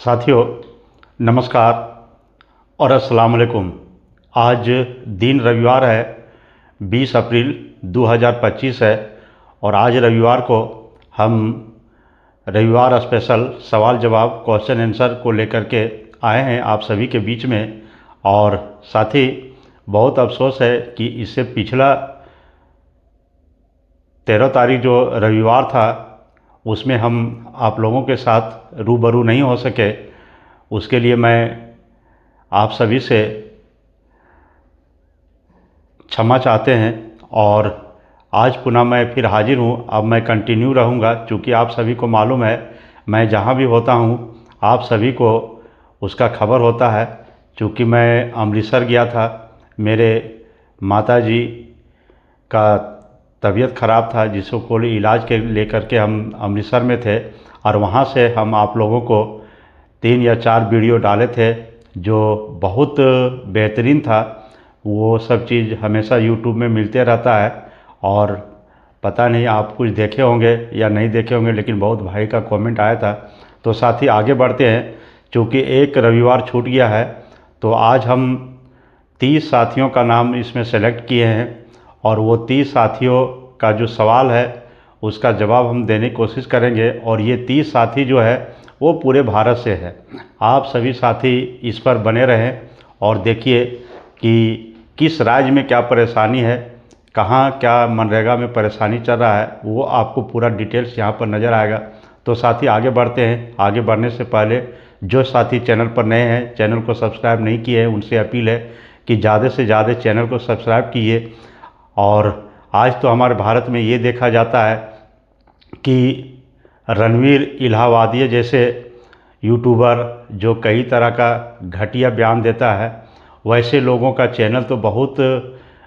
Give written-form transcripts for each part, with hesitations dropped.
साथियों नमस्कार और अस्सलाम वालेकुम। आज दिन रविवार है, 20 अप्रैल 2025 है और आज रविवार को हम रविवार स्पेशल सवाल जवाब क्वेश्चन आंसर को लेकर के आए हैं आप सभी के बीच में। और साथ ही बहुत अफसोस है कि इससे पिछला 13 तारीख जो रविवार था उसमें हम आप लोगों के साथ रूबरू नहीं हो सके। उसके लिए मैं आप सभी से क्षमा चाहते हैं और आज पुनः मैं फिर हाजिर हूँ। अब मैं कंटिन्यू रहूँगा, चूँकि आप सभी को मालूम है मैं जहाँ भी होता हूँ आप सभी को उसका खबर होता है। चूँकि मैं अमृतसर गया था, मेरे माताजी का तबीयत ख़राब था जिसको इलाज के लेकर के हम अमृतसर में थे और वहाँ से हम आप लोगों को 3 या 4 वीडियो डाले थे जो बहुत बेहतरीन था। वो सब चीज़ हमेशा यूट्यूब में मिलते रहता है और पता नहीं आप कुछ देखे होंगे या नहीं देखे होंगे, लेकिन बहुत भाई का कमेंट आया था। तो साथ ही आगे बढ़ते हैं, चूँकि एक रविवार छूट गया है तो आज हम 30 साथियों का नाम इसमें सेलेक्ट किए हैं और वो 30 साथियों का जो सवाल है उसका जवाब हम देने की कोशिश करेंगे। और ये 30 साथी जो है वो पूरे भारत से है। आप सभी साथी इस पर बने रहें और देखिए कि किस राज्य में क्या परेशानी है, कहाँ क्या मनरेगा में परेशानी चल रहा है, वो आपको पूरा डिटेल्स यहाँ पर नज़र आएगा। तो साथी आगे बढ़ते हैं। आगे बढ़ने से पहले जो साथी चैनल पर नए हैं, चैनल को सब्सक्राइब नहीं किए हैं, उनसे अपील है कि ज़्यादा से ज़्यादा चैनल को सब्सक्राइब कीजिए। और आज तो हमारे भारत में ये देखा जाता है कि रणवीर इलाहाबादी जैसे यूट्यूबर जो कई तरह का घटिया बयान देता है, वैसे लोगों का चैनल तो बहुत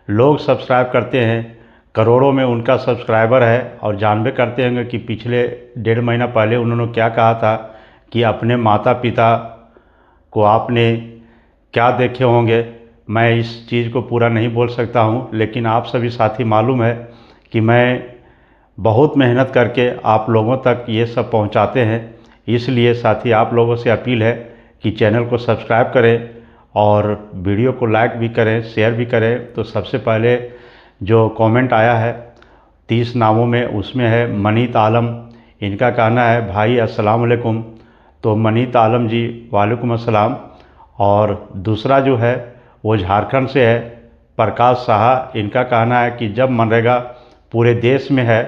लोग सब्सक्राइब करते हैं, करोड़ों में उनका सब्सक्राइबर है। और जानबे करते होंगे कि पिछले 1.5 महीना पहले उन्होंने क्या कहा था कि अपने माता पिता को आपने क्या देखे होंगे। मैं इस चीज़ को पूरा नहीं बोल सकता हूँ, लेकिन आप सभी साथी मालूम है कि मैं बहुत मेहनत करके आप लोगों तक ये सब पहुँचाते हैं। इसलिए साथी आप लोगों से अपील है कि चैनल को सब्सक्राइब करें और वीडियो को लाइक भी करें, शेयर भी करें। तो सबसे पहले जो कमेंट आया है 30 नामों में, उसमें है मनीत आलम। इनका कहना है भाई अस्सलाम वालेकुम। तो मनीत आलम जी वालेकुम अस्सलाम। और दूसरा जो है वो झारखंड से है, प्रकाश साहा। इनका कहना है कि जब मनरेगा पूरे देश में है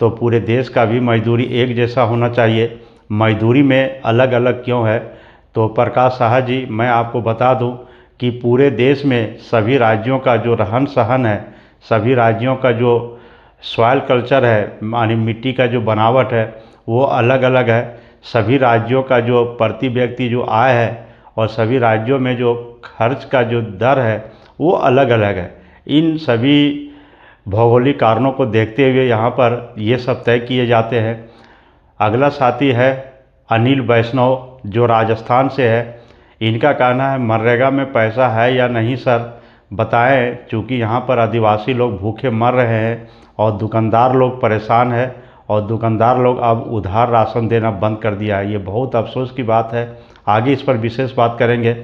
तो पूरे देश का भी मजदूरी एक जैसा होना चाहिए, मजदूरी में अलग अलग क्यों है। तो प्रकाश साहा जी, मैं आपको बता दूं कि पूरे देश में सभी राज्यों का जो रहन सहन है, सभी राज्यों का जो सॉइल कल्चर है, मानी मिट्टी का जो बनावट है, वो अलग अलग है। सभी राज्यों का जो प्रति व्यक्ति जो आय है और सभी राज्यों में जो खर्च का जो दर है वो अलग अलग है। इन सभी भौगोलिक कारणों को देखते हुए यहाँ पर ये सब तय किए जाते हैं। अगला साथी है अनिल वैष्णव जो राजस्थान से है। इनका कहना है मनरेगा में पैसा है या नहीं सर, बताएं, चूँकि यहाँ पर आदिवासी लोग भूखे मर रहे हैं और दुकानदार लोग परेशान हैं और दुकानदार लोग अब उधार राशन देना बंद कर दिया है। ये बहुत अफसोस की बात है। आगे इस पर विशेष बात करेंगे।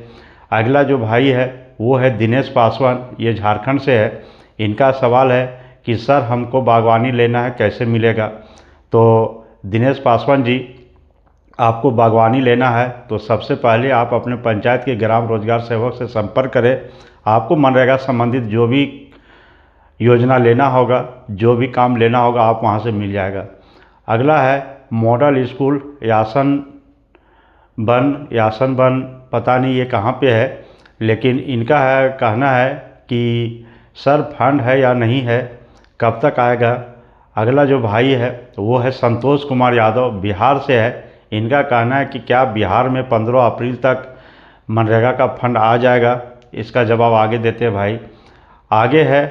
अगला जो भाई है वो है दिनेश पासवान, ये झारखंड से है। इनका सवाल है कि सर हमको बागवानी लेना है, कैसे मिलेगा। तो दिनेश पासवान जी, आपको बागवानी लेना है तो सबसे पहले आप अपने पंचायत के ग्राम रोजगार सेवक से संपर्क करें। आपको मनरेगा संबंधित जो भी योजना लेना होगा, जो भी काम लेना होगा, आप वहां से मिल जाएगा। अगला है मॉडल स्कूल यासन बन, पता नहीं ये कहाँ पे है, लेकिन इनका है कहना है कि सर फंड है या नहीं है, कब तक आएगा। अगला जो भाई है वो है संतोष कुमार यादव, बिहार से है। इनका कहना है कि क्या बिहार में 15 अप्रैल तक मनरेगा का फंड आ जाएगा। इसका जवाब आगे देते हैं भाई। आगे है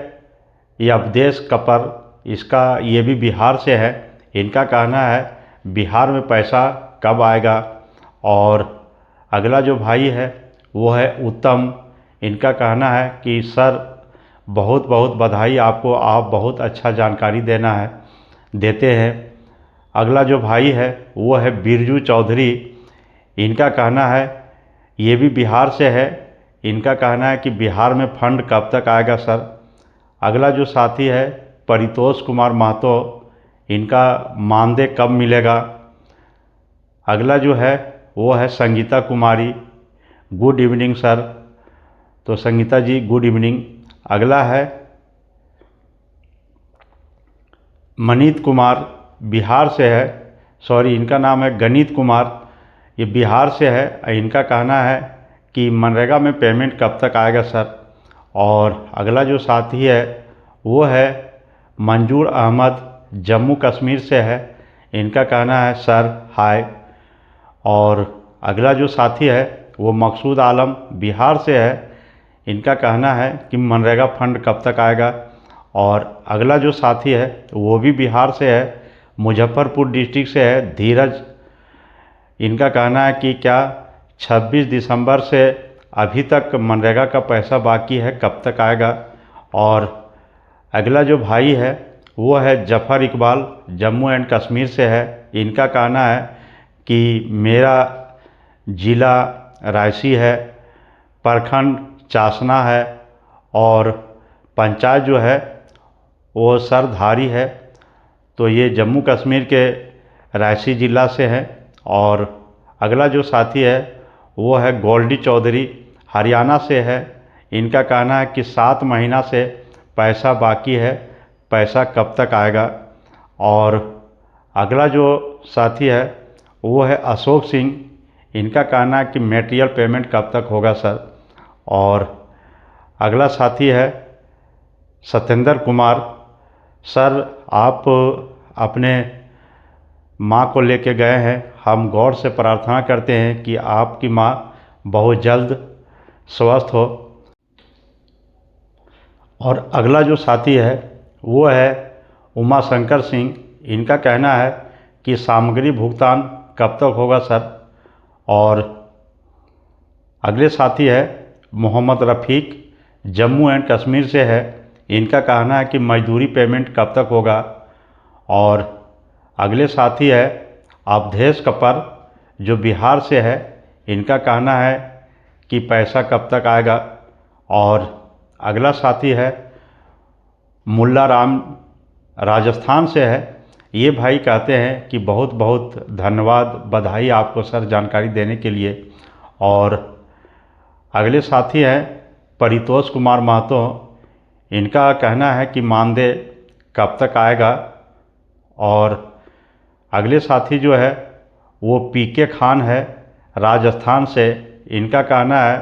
ये अवधेश कपर, इसका ये भी बिहार से है। इनका कहना है बिहार में पैसा कब आएगा। और अगला जो भाई है वो है उत्तम। इनका कहना है कि सर बहुत बहुत बधाई आपको, आप बहुत अच्छा जानकारी देते हैं। अगला जो भाई है वो है बिरजू चौधरी। इनका कहना है, ये भी बिहार से है, इनका कहना है कि बिहार में फंड कब तक आएगा सर। अगला जो साथी है परितोष कुमार महतो, इनका मानदेय कब मिलेगा। अगला जो है वो है संगीता कुमारी, गुड इवनिंग सर। तो संगीता जी गुड इवनिंग। अगला है मनीत कुमार, बिहार से है, सॉरी इनका नाम है गणित कुमार, ये बिहार से है। इनका कहना है कि मनरेगा में पेमेंट कब तक आएगा सर। और अगला जो साथी है वो है मंजूर अहमद, जम्मू कश्मीर से है, इनका कहना है सर हाय। और अगला जो साथी है वो मकसूद आलम, बिहार से है, इनका कहना है कि मनरेगा फंड कब तक आएगा। और अगला जो साथी है वो भी बिहार से है, मुजफ्फरपुर डिस्ट्रिक्ट से है, धीरज, इनका कहना है कि क्या 26 दिसंबर से अभी तक मनरेगा का पैसा बाकी है, कब तक आएगा। और अगला जो भाई है वो है जफ़र इकबाल, जम्मू एंड कश्मीर से है, इनका कहना है कि मेरा ज़िला रायसी है, प्रखंड चासना है और पंचायत जो है वो सरधारी है। तो ये जम्मू कश्मीर के रायसी ज़िला से हैं। और अगला जो साथी है वो है गोल्डी चौधरी, हरियाणा से है, इनका कहना है कि 7 महीना से पैसा बाकी है, पैसा कब तक आएगा। और अगला जो साथी है वो है अशोक सिंह, इनका कहना है कि मेटेरियल पेमेंट कब तक होगा सर। और अगला साथी है सत्येंद्र कुमार, सर आप अपने माँ को लेके गए हैं, हम गौर से प्रार्थना करते हैं कि आपकी माँ बहुत जल्द स्वस्थ हो। और अगला जो साथी है वो है उमा शंकर सिंह, इनका कहना है कि सामग्री भुगतान कब तक होगा सर। और अगले साथी है मोहम्मद रफ़ीक, जम्मू एंड कश्मीर से है, इनका कहना है कि मजदूरी पेमेंट कब तक होगा। और अगले साथी है अवधेश कपर, जो बिहार से है, इनका कहना है कि पैसा कब तक आएगा। और अगला साथी है मुल्ला राम, राजस्थान से है, ये भाई कहते हैं कि बहुत बहुत धन्यवाद, बधाई आपको सर जानकारी देने के लिए। और अगले साथी हैं परितोष कुमार महतो, इनका कहना है कि मानदेय कब तक आएगा। और अगले साथी जो है वो पीके खान है, राजस्थान से, इनका कहना है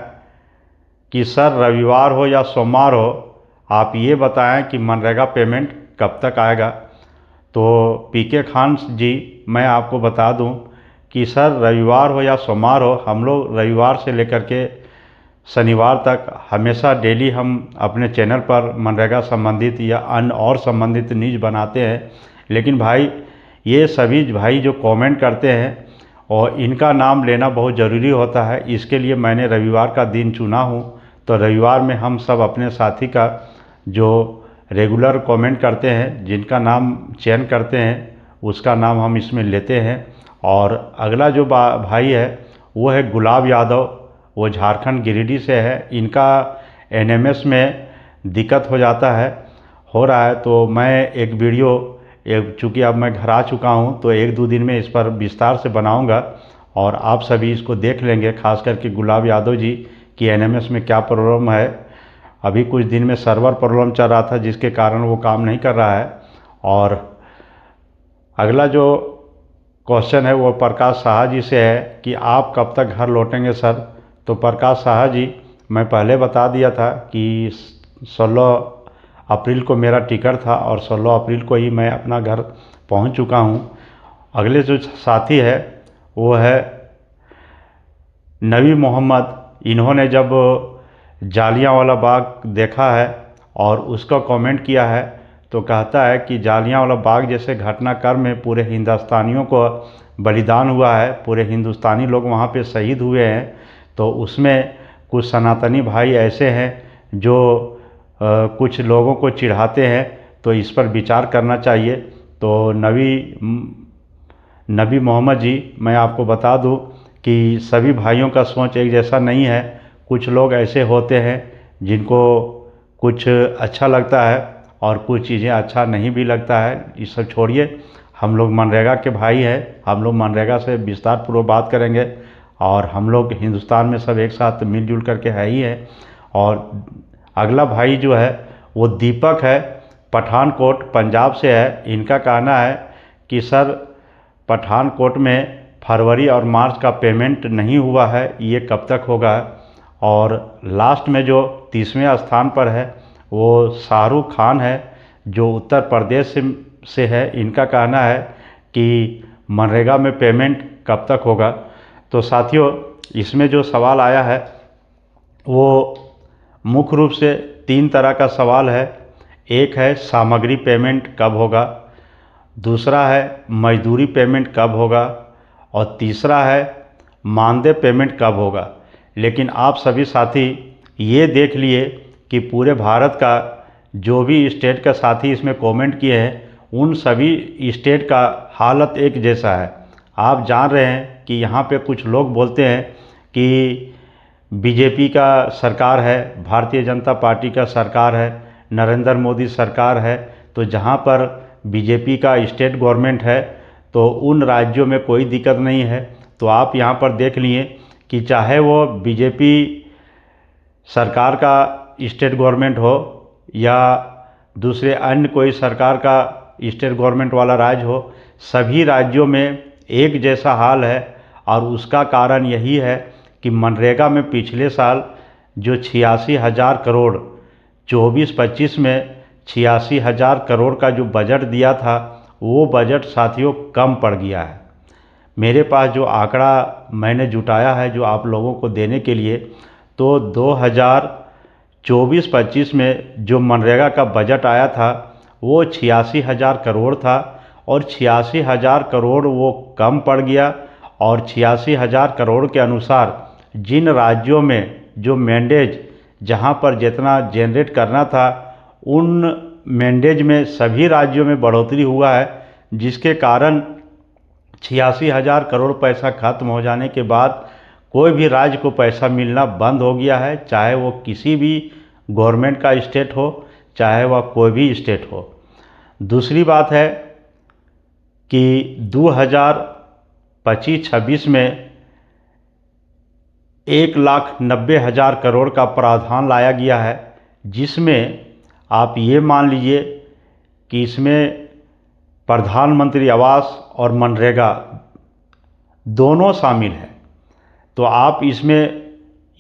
कि सर रविवार हो या सोमवार हो, आप ये बताएं कि मनरेगा पेमेंट कब तक आएगा। तो पीके खान जी मैं आपको बता दूं कि सर रविवार हो या सोमवार हो, हम लोग रविवार से लेकर के शनिवार तक हमेशा डेली हम अपने चैनल पर मनरेगा संबंधित या अन्य और संबंधित न्यूज़ बनाते हैं। लेकिन भाई ये सभी भाई जो कमेंट करते हैं और इनका नाम लेना बहुत ज़रूरी होता है, इसके लिए मैंने रविवार का दिन चुना हूँ। तो रविवार में हम सब अपने साथी का जो रेगुलर कमेंट करते हैं, जिनका नाम चयन करते हैं, उसका नाम हम इसमें लेते हैं। और अगला जो भाई है वो है गुलाब यादव, वो झारखंड गिरिडीह से है, इनका एनएमएस में दिक्कत हो रहा है। तो मैं एक वीडियो, चूँकि अब मैं घर आ चुका हूँ, तो 1-2 दिन में इस पर विस्तार से बनाऊँगा और आप सभी इसको देख लेंगे। खास करके गुलाब यादव जी की एनएमएस में क्या प्रॉब्लम है। अभी कुछ दिन में सर्वर प्रॉब्लम चल रहा था जिसके कारण वो काम नहीं कर रहा है। और अगला जो क्वेश्चन है वो प्रकाश साहा जी से है कि आप कब तक घर लौटेंगे सर। तो प्रकाश साहा जी, मैं पहले बता दिया था कि 16 अप्रैल को मेरा टिकट था और 16 अप्रैल को ही मैं अपना घर पहुंच चुका हूं। अगले जो साथी है वो है नबी मोहम्मद, इन्होंने जब जालियांवाला बाग देखा है और उसका कमेंट किया है, तो कहता है कि जालियांवाला बाग जैसे घटनाक्रम में पूरे हिंदुस्तानियों को बलिदान हुआ है, पूरे हिंदुस्तानी लोग वहाँ पे शहीद हुए हैं। तो उसमें कुछ सनातनी भाई ऐसे हैं जो कुछ लोगों को चिढ़ाते हैं, तो इस पर विचार करना चाहिए। तो नबी मोहम्मद जी, मैं आपको बता दूं कि सभी भाइयों का सोच एक जैसा नहीं है। कुछ लोग ऐसे होते हैं जिनको कुछ अच्छा लगता है और कुछ चीज़ें अच्छा नहीं भी लगता है। ये सब छोड़िए, हम लोग मनरेगा के भाई हैं, हम लोग मनरेगा से विस्तार पूर्वक बात करेंगे। और हम लोग हिंदुस्तान में सब एक साथ मिलजुल करके है ही है। और अगला भाई जो है वो दीपक है, पठानकोट पंजाब से है। इनका कहना है कि सर, पठानकोट में फरवरी और मार्च का पेमेंट नहीं हुआ है, ये कब तक होगा। और लास्ट में जो 30वें स्थान पर है वो शाहरुख खान है, जो उत्तर प्रदेश से है। इनका कहना है कि मनरेगा में पेमेंट कब तक होगा। तो साथियों, इसमें जो सवाल आया है वो मुख्य रूप से 3 तरह का सवाल है। एक है सामग्री पेमेंट कब होगा, दूसरा है मजदूरी पेमेंट कब होगा, और तीसरा है मानदेय पेमेंट कब होगा। लेकिन आप सभी साथी ये देख लिए कि पूरे भारत का जो भी स्टेट का साथी इसमें कमेंट किए हैं, उन सभी स्टेट का हालत एक जैसा है। आप जान रहे हैं कि यहाँ पे कुछ लोग बोलते हैं कि बीजेपी का सरकार है, भारतीय जनता पार्टी का सरकार है, नरेंद्र मोदी सरकार है। तो जहाँ पर बीजेपी का स्टेट गवर्नमेंट है तो उन राज्यों में कोई दिक्कत नहीं है। तो आप यहाँ पर देख लिए कि चाहे वो बीजेपी सरकार का स्टेट गवर्नमेंट हो या दूसरे अन्य कोई सरकार का स्टेट गवर्नमेंट वाला राज्य हो, सभी राज्यों में एक जैसा हाल है। और उसका कारण यही है कि मनरेगा में पिछले साल जो 86,000 करोड़ 24-25 में 86,000 करोड़ का जो बजट दिया था, वो बजट साथियों कम पड़ गया है। मेरे पास जो आंकड़ा मैंने जुटाया है जो आप लोगों को देने के लिए, तो 2024-25 में जो मनरेगा का बजट आया था वो 86,000 करोड़ था, और 86,000 करोड़ वो कम पड़ गया। और 86,000 करोड़ के अनुसार जिन राज्यों में जो मैंडेज जहाँ पर जितना जनरेट करना था, उन मैंडेज में सभी राज्यों में बढ़ोतरी हुआ है, जिसके कारण 86,000 करोड़ पैसा खत्म हो जाने के बाद कोई भी राज्य को पैसा मिलना बंद हो गया है, चाहे वो किसी भी गवर्नमेंट का स्टेट हो, चाहे वह कोई भी स्टेट हो। दूसरी बात है कि 2025-26 में 1,90,000 करोड़ का प्रावधान लाया गया है, जिसमें आप ये मान लीजिए कि इसमें प्रधानमंत्री आवास और मनरेगा दोनों शामिल है। तो आप इसमें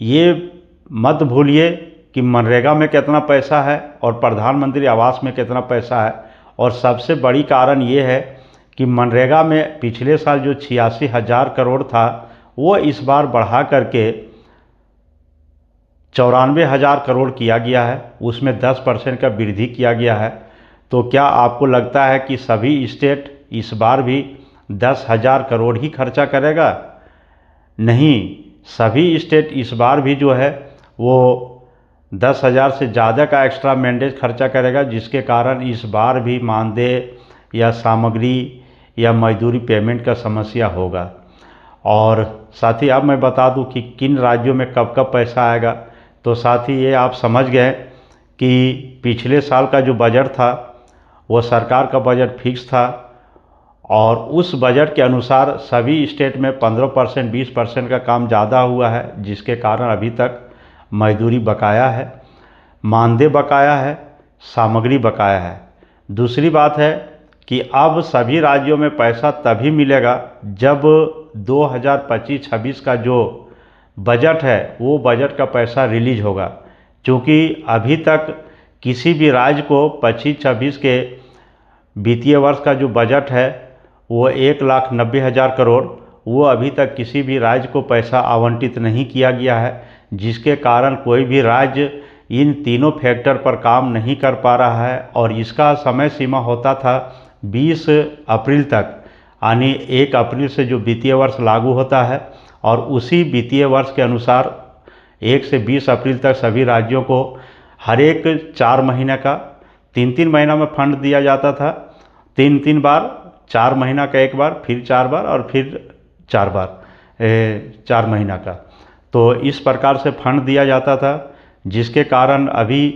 ये मत भूलिए कि मनरेगा में कितना पैसा है और प्रधानमंत्री आवास में कितना पैसा है। और सबसे बड़ी कारण ये है कि मनरेगा में पिछले साल जो 86,000 करोड़ था, वो इस बार बढ़ा करके 94,000 करोड़ किया गया है। उसमें 10% का वृद्धि किया गया है। तो क्या आपको लगता है कि सभी स्टेट इस बार भी 10,000 करोड़ ही खर्चा करेगा? नहीं, सभी स्टेट इस बार भी जो है वो 10,000 से ज़्यादा का एक्स्ट्रा मैंडेज खर्चा करेगा, जिसके कारण इस बार भी मानदेय या सामग्री या मजदूरी पेमेंट का समस्या होगा। और साथ ही अब मैं बता दूं कि किन राज्यों में कब कब पैसा आएगा। तो साथ ही ये आप समझ गए कि पिछले साल का जो बजट था वो सरकार का बजट फिक्स था, और उस बजट के अनुसार सभी स्टेट में 15% 20% का काम ज़्यादा हुआ है, जिसके कारण अभी तक मजदूरी बकाया है, मानदेय बकाया है, सामग्री बकाया है। दूसरी बात है कि अब सभी राज्यों में पैसा तभी मिलेगा जब 2025-26 का जो बजट है वो बजट का पैसा रिलीज होगा। क्योंकि अभी तक किसी भी राज्य को 25-26 के वित्तीय वर्ष का जो बजट है वो 1,90,000 करोड़, वो अभी तक किसी भी राज्य को पैसा आवंटित नहीं किया गया है, जिसके कारण कोई भी राज्य इन तीनों फैक्टर पर काम नहीं कर पा रहा है। और इसका समय सीमा होता था 20 अप्रैल तक, यानी 1 अप्रैल से जो वित्तीय वर्ष लागू होता है, और उसी वित्तीय वर्ष के अनुसार 1 से 20 अप्रैल तक सभी राज्यों को हर एक 4 महीने का 3-3 महीना में फंड दिया जाता था। 3-3 बार, 4 महीना का एक बार, फिर 4 बार और फिर 4 बार। 4 महीना का। तो इस प्रकार से फंड दिया जाता था, जिसके कारण अभी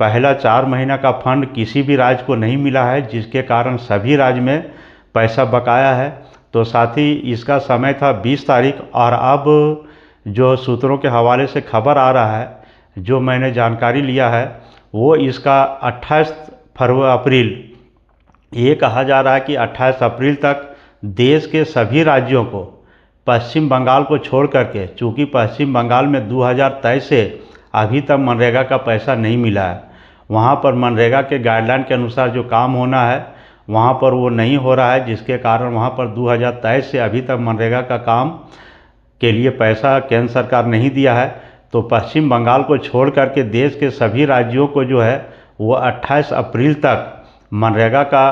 पहला 4 महीना का फंड किसी भी राज्य को नहीं मिला है, जिसके कारण सभी राज्य में पैसा बकाया है। तो साथ ही इसका समय था 20 तारीख, और अब जो सूत्रों के हवाले से खबर आ रहा है, जो मैंने जानकारी लिया है, वो इसका 28 अप्रैल, ये कहा जा रहा है कि 28 अप्रैल तक देश के सभी राज्यों को, पश्चिम बंगाल को छोड़ करके, चूँकि पश्चिम बंगाल में 2023 से अभी तक मनरेगा का पैसा नहीं मिला है, वहाँ पर मनरेगा के गाइडलाइन के अनुसार जो काम होना है वहाँ पर वो नहीं हो रहा है, जिसके कारण वहाँ पर 2023 से अभी तक मनरेगा का काम के लिए पैसा केंद्र सरकार नहीं दिया है। तो पश्चिम बंगाल को छोड़ करके देश के सभी राज्यों को जो है वो 28 अप्रैल तक मनरेगा का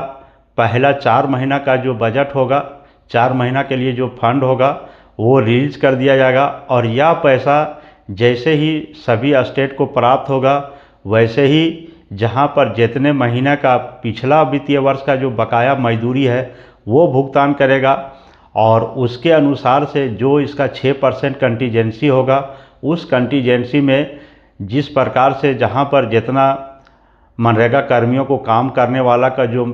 पहला 4 महीना का जो बजट होगा, 4 महीना के लिए जो फंड होगा, वो रिलीज कर दिया जाएगा। और यह पैसा जैसे ही सभी स्टेट को प्राप्त होगा, वैसे ही जहां पर जितने महीने का पिछला वित्तीय वर्ष का जो बकाया मजदूरी है वो भुगतान करेगा, और उसके अनुसार से जो इसका 6% कंटीजेंसी होगा, उस कंटीजेंसी में जिस प्रकार से जहां पर जितना मनरेगा कर्मियों को काम करने वाला का जो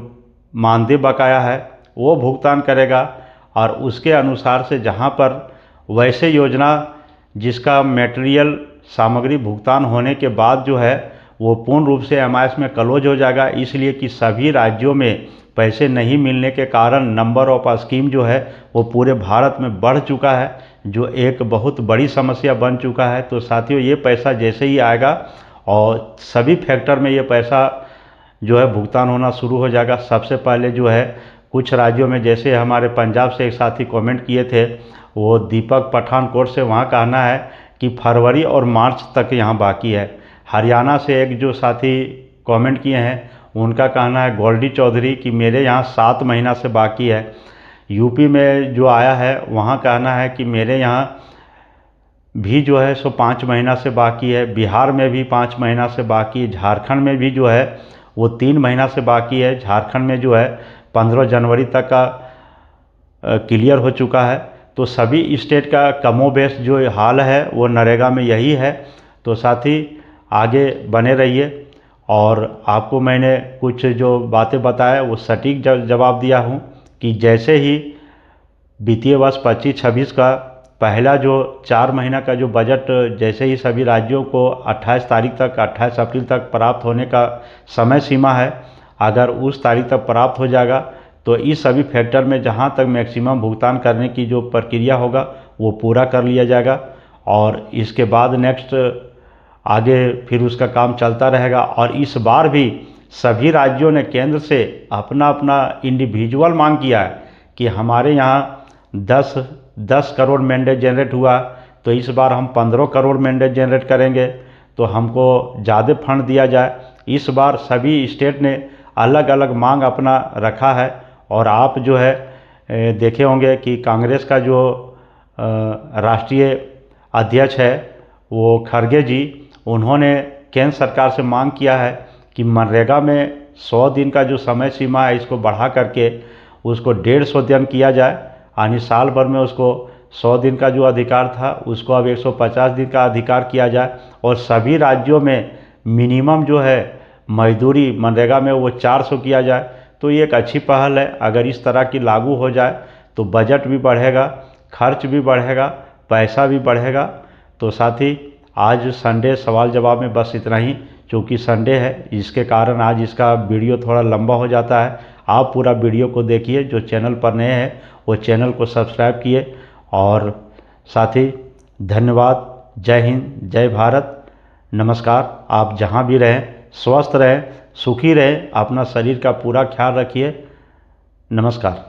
मानदेय बकाया है वो भुगतान करेगा, और उसके अनुसार से जहां पर वैसे योजना जिसका मटेरियल सामग्री भुगतान होने के बाद जो है वो पूर्ण रूप से एमआईएस में क्लोज हो जाएगा। इसलिए कि सभी राज्यों में पैसे नहीं मिलने के कारण नंबर ऑफ स्कीम जो है वो पूरे भारत में बढ़ चुका है, जो एक बहुत बड़ी समस्या बन चुका है। तो साथियों, ये पैसा जैसे ही आएगा और सभी फैक्टर में ये पैसा जो है भुगतान होना शुरू हो जाएगा। सबसे पहले जो है कुछ राज्यों में, जैसे हमारे पंजाब से एक साथी कमेंट किए थे, वो दीपक पठानकोट से, वहाँ कहना है कि फरवरी और मार्च तक यहाँ बाकी है। हरियाणा से एक जो साथी कमेंट किए हैं, उनका कहना है गोल्डी चौधरी कि मेरे यहाँ 7 महीना से बाकी है। यूपी में जो आया है वहाँ कहना है कि मेरे यहाँ भी जो है सो 5 महीना से बाकी है। बिहार में भी 5 महीना से बाकी है। झारखंड में भी जो है वो 3 महीना से बाकी है। झारखंड में जो है 15 जनवरी तक का क्लियर हो चुका है। तो सभी स्टेट का कमोबेश जो हाल है वो नरेगा में यही है। तो साथ ही आगे बने रहिए, और आपको मैंने कुछ जो बातें बताया वो सटीक जवाब दिया हूँ कि जैसे ही वित्तीय वर्ष 25-26 का पहला जो 4 महीना का जो बजट जैसे ही सभी राज्यों को 28 तारीख तक, 28 अप्रैल तक प्राप्त होने का समय सीमा है, अगर उस तारीख तक प्राप्त हो जाएगा तो इस सभी फैक्टर में जहां तक मैक्सिमम भुगतान करने की जो प्रक्रिया होगा वो पूरा कर लिया जाएगा, और इसके बाद नेक्स्ट आगे फिर उसका काम चलता रहेगा। और इस बार भी सभी राज्यों ने केंद्र से अपना अपना इंडिविजुअल मांग किया है कि हमारे यहाँ 10 करोड़ मैंडेट जनरेट हुआ, तो इस बार हम 15 करोड़ मैंडेट जनरेट करेंगे, तो हमको ज़्यादा फंड दिया जाए। इस बार सभी स्टेट ने अलग अलग मांग अपना रखा है। और आप जो है देखे होंगे कि कांग्रेस का जो राष्ट्रीय अध्यक्ष है वो खड़गे जी, उन्होंने केंद्र सरकार से मांग किया है कि मनरेगा में 100 दिन का जो समय सीमा है इसको बढ़ा करके उसको 150 दिन किया जाए, यानी साल भर में उसको 100 दिन का जो अधिकार था उसको अब 150 दिन का अधिकार किया जाए, और सभी राज्यों में मिनिमम जो है मजदूरी मनरेगा में वो 400 किया जाए। तो ये एक अच्छी पहल है। अगर इस तरह की लागू हो जाए तो बजट भी बढ़ेगा, खर्च भी बढ़ेगा, पैसा भी बढ़ेगा। तो साथ ही आज संडे सवाल जवाब में बस इतना ही, क्योंकि संडे है इसके कारण आज इसका वीडियो थोड़ा लंबा हो जाता है। आप पूरा वीडियो को देखिए। जो चैनल पर नए हैं वो चैनल को सब्सक्राइब किए। और साथ ही धन्यवाद। जय हिंद, जय भारत, नमस्कार। आप जहाँ भी रहें स्वस्थ रहें, सुखी रहें, अपना शरीर का पूरा ख्याल रखिए। नमस्कार।